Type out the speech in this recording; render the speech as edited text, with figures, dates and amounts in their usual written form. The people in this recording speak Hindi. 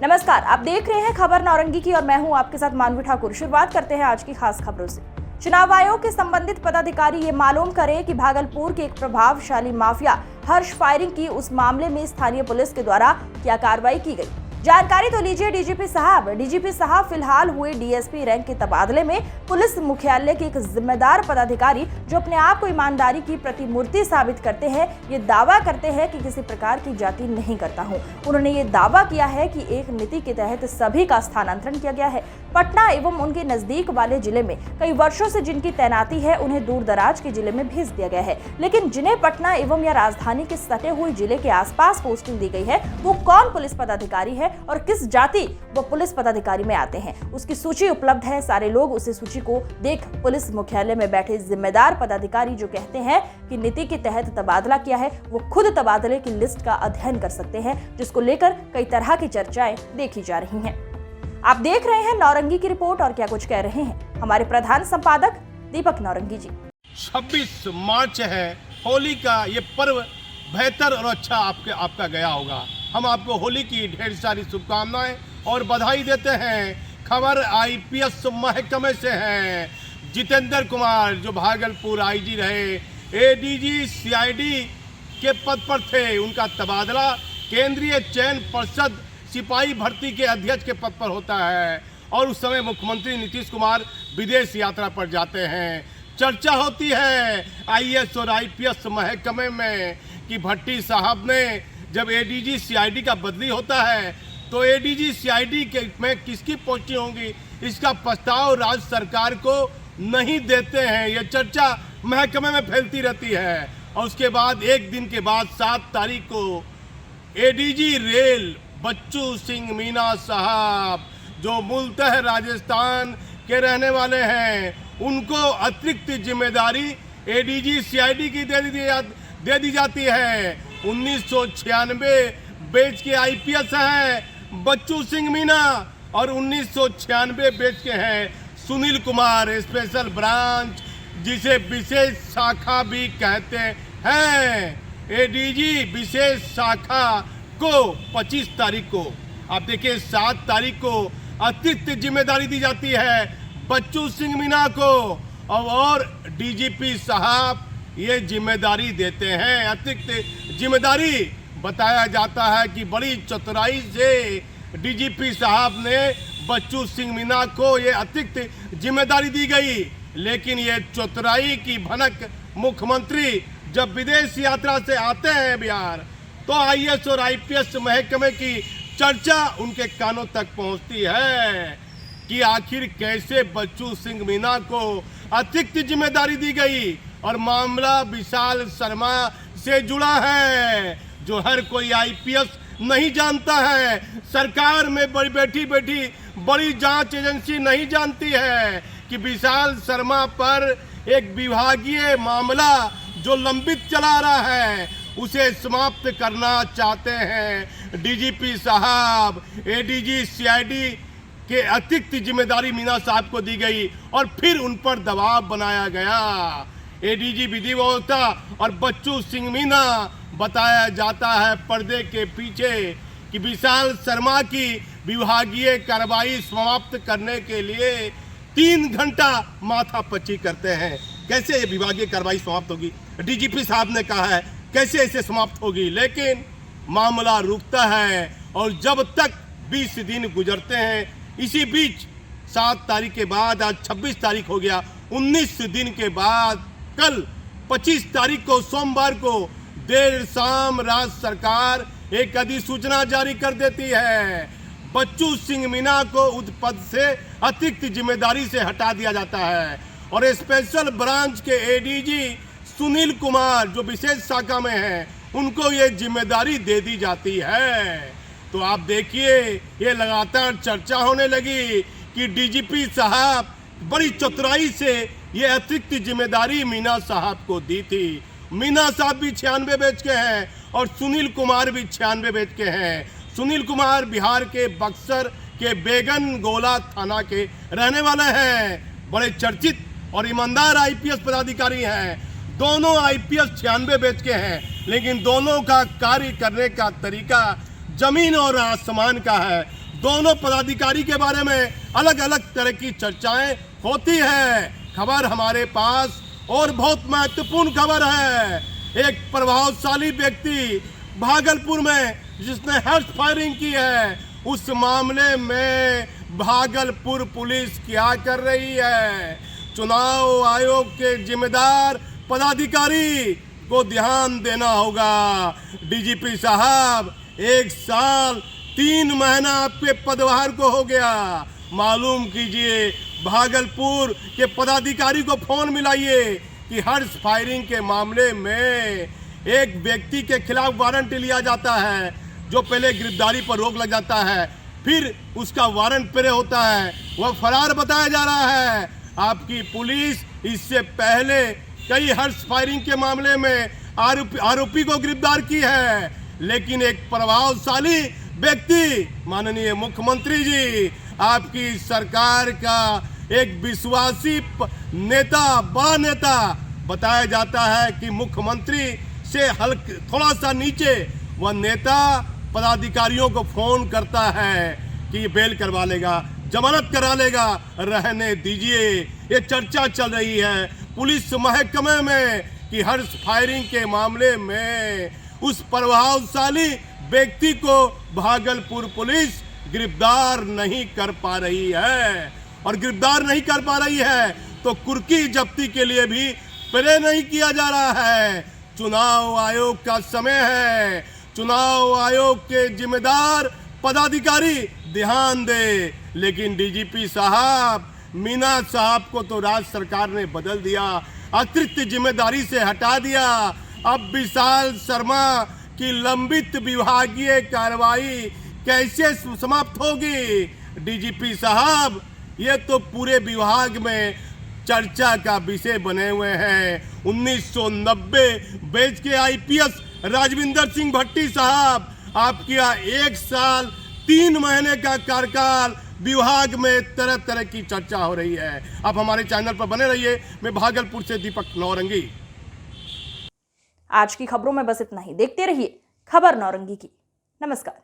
नमस्कार, आप देख रहे हैं खबर नौरंगी की और मैं हूं आपके साथ मानवी ठाकुर। शुरुआत करते हैं आज की खास खबरों से। चुनाव आयोग के संबंधित पदाधिकारी ये मालूम करें कि भागलपुर के एक प्रभावशाली माफिया हर्ष फायरिंग की उस मामले में स्थानीय पुलिस के द्वारा क्या कार्रवाई की गई। जानकारी तो लीजिए डीजीपी साहब फिलहाल हुए डीएसपी रैंक के तबादले में पुलिस मुख्यालय के एक जिम्मेदार पदाधिकारी जो अपने आप को ईमानदारी की प्रतिमूर्ति साबित करते हैं, ये दावा करते हैं कि किसी प्रकार की जाति नहीं करता हूं। उन्होंने ये दावा किया है कि एक नीति के तहत सभी का स्थानांतरण किया गया है। पटना एवं उनके नजदीक वाले जिले में कई वर्षों से जिनकी तैनाती है उन्हें दूर दराज के जिले में भेज दिया गया है, लेकिन जिन्हें पटना एवं या राजधानी के सटे हुए जिले के आसपास पोस्टिंग दी गई है वो कौन पुलिस पदाधिकारी है और किस जाति व पुलिस पदाधिकारी में आते हैं, उसकी सूची उपलब्ध है। सारे लोग उस सूची को देख पुलिस मुख्यालय में बैठे जिम्मेदार पदाधिकारी जो कहते हैं कि नीति के तहत तबादला किया है वो खुद तबादले की लिस्ट का अध्ययन कर सकते हैं, जिसको लेकर कई तरह की चर्चाएं देखी जा रही हैं। आप देख रहे हैं नौरंगी की रिपोर्ट और क्या कुछ कह रहे हैं हमारे प्रधान संपादक दीपक नौरंगी जी। 26 मार्च है, होली का ये पर्व बेहतर और अच्छा आपका गया होगा। हम आपको होली की ढेर सारी शुभकामनाएं और बधाई देते हैं। खबर आईपीएस महकमे से है। जितेंद्र कुमार जो भागलपुर आईजी रहे, एडीजी सीआईडी के पद पर थे, उनका तबादला केंद्रीय चयन परिषद सिपाही भर्ती के अध्यक्ष के पद पर होता है और उस समय मुख्यमंत्री नीतीश कुमार विदेश यात्रा पर जाते हैं। चर्चा होती है आईएएस और आईपीएस महकमे में कि भट्टी साहब ने जब एडीजी सीआईडी का बदली होता है तो एडीजी सीआईडी के में किसकी पोस्टिंग होगी, इसका प्रस्ताव राज्य सरकार को नहीं देते हैं। यह चर्चा महकमे में फैलती रहती है और उसके बाद एक दिन के बाद 7 तारीख को एडीजी रेल बच्चू सिंह मीना साहब जो मूलतः राजस्थान के रहने वाले हैं, उनको अतिरिक्त जिम्मेदारी एडीजी सीआईडी की दे दी जाती है। 1996 बैच के आईपीएस हैं बच्चू सिंह मीना और 1996 बैच के हैं सुनील कुमार, स्पेशल ब्रांच जिसे विशेष शाखा भी कहते हैं। एडीजी विशेष शाखा को 25 तारीख को, आप देखिए 7 तारीख को अतिरिक्त जिम्मेदारी दी जाती है बच्चू सिंह मीना को और डीजीपी साहब ये जिम्मेदारी देते हैं। अतिरिक्त जिम्मेदारी बताया जाता है कि बड़ी चतुराई से डीजीपी साहब ने बच्चू सिंह मीना को ये अतिरिक्त जिम्मेदारी दी गई, लेकिन ये चतुराई की भनक मुख्यमंत्री जब विदेश यात्रा से आते हैं बिहार तो आईएएस और आईपीएस महकमे की चर्चा उनके कानों तक पहुंचती है कि आखिर कैसे बच्चू सिंह मीना को अतिरिक्त जिम्मेदारी दी गई। और मामला विशाल शर्मा से जुड़ा है जो हर कोई आईपीएस नहीं जानता है। सरकार में बैठी बड़ी जांच एजेंसी नहीं जानती है कि विशाल शर्मा पर एक विभागीय मामला जो लंबित चला रहा है उसे समाप्त करना चाहते हैं डीजीपी साहब। एडीजी सीआईडी के अतिरिक्त जिम्मेदारी मीना साहब को दी गई और फिर उन पर दबाव बनाया गया। एडीजी विधि व्यवस्था और बच्चू सिंह मीना बताया जाता है पर्दे के पीछे कि विशाल शर्मा की विभागीय कार्रवाई समाप्त करने के लिए 3 घंटा माथापच्ची करते हैं। कैसे ये विभागीय कार्रवाई समाप्त होगी, डीजीपी साहब ने कहा है कैसे इसे समाप्त होगी, लेकिन मामला रुकता है और जब तक 20 दिन गुजरते हैं। इसी बीच 7 तारीख के बाद आज 26 तारीख हो गया, 19 दिन के बाद कल 25 तारीख को सोमवार को देर शाम राज्य सरकार एक अधिसूचना जारी कर देती है। बच्चू सिंह मीना को उस पद से अतिरिक्त जिम्मेदारी से हटा दिया जाता है और स्पेशल ब्रांच के एडीजी सुनील कुमार जो विशेष शाखा में हैं उनको ये जिम्मेदारी दे दी जाती है। तो आप देखिए ये लगातार चर्चा होने लगी कि डीजीपी साहब बड़ी चतुराई से ये अतिरिक्त जिम्मेदारी मीना साहब को दी थी। मीना साहब भी 96 बैच के हैं और सुनील कुमार भी 96 बैच के हैं। सुनील कुमार बिहार के बक्सर के बेगन गोला थाना के रहने वाले हैं। बड़े चर्चित और ईमानदार आईपीएस पदाधिकारी हैं। दोनों आईपीएस 96 बैच के हैं, लेकिन दोनों का कार्य करने का तरीका जमीन और आसमान का है। दोनों पदाधिकारी के बारे में अलग अलग तरह की चर्चाएं होती है। खबर हमारे पास और बहुत महत्वपूर्ण खबर है। एक प्रभावशाली व्यक्ति भागलपुर में जिसने हर्ष फायरिंग की है, उस मामले में भागलपुर पुलिस क्या कर रही है? चुनाव आयोग के जिम्मेदार पदाधिकारी को ध्यान देना होगा। डीजीपी साहब, 1 साल 3 महीना आपके पदभार को हो गया। मालूम कीजिए, भागलपुर के पदाधिकारी को फोन मिलाइए कि हर्ष फायरिंग के मामले में एक व्यक्ति के खिलाफ वारंट लिया जाता है, जो पहले गिरफ्तारी पर रोक लग जाता है, फिर उसका वारंट पेश होता है, वह फरार बताया जा रहा है। आपकी पुलिस इससे पहले कई हर्ष फायरिंग के मामले में आरोपी को गिरफ्तार की है, लेकिन एक प्रभावशाली व्यक्ति, माननीय मुख्यमंत्री जी, आपकी सरकार का एक विश्वासी नेता, बड़ा नेता बताया जाता है कि मुख्यमंत्री से थोड़ा सा नीचे वह नेता पदाधिकारियों को फोन करता है कि बेल करवा लेगा, जमानत करा लेगा, रहने दीजिए। ये चर्चा चल रही है पुलिस महकमे में कि हर्ष फायरिंग के मामले में उस प्रभावशाली व्यक्ति को भागलपुर पुलिस गिरफ्तार नहीं कर पा रही है, और गिरफ्तार नहीं कर पा रही है तो कुर्की जब्ती के लिए भी प्रे नहीं किया जा रहा है। चुनाव आयोग का समय है, चुनाव आयोग के जिम्मेदार पदाधिकारी ध्यान दे। लेकिन डीजीपी साहब, मीना साहब को तो राज्य सरकार ने बदल दिया, अतिरिक्त जिम्मेदारी से हटा दिया। अब विशाल शर्मा की लंबित विभागीय कार्रवाई कैसे समाप्त होगी? डीजीपी साहब, ये तो पूरे विभाग में चर्चा का विषय बने हुए हैं। 1990 बैच के आईपीएस राजविंदर सिंह भट्टी साहब, आपके यहाँ 1 साल 3 महीने का कार्यकाल, विभाग में तरह तरह की चर्चा हो रही है। आप हमारे चैनल पर बने रहिए। मैं भागलपुर से दीपक नौरंगी। आज की खबरों में बस इतना ही। देखते रहिए खबर नौरंगी की। नमस्कार।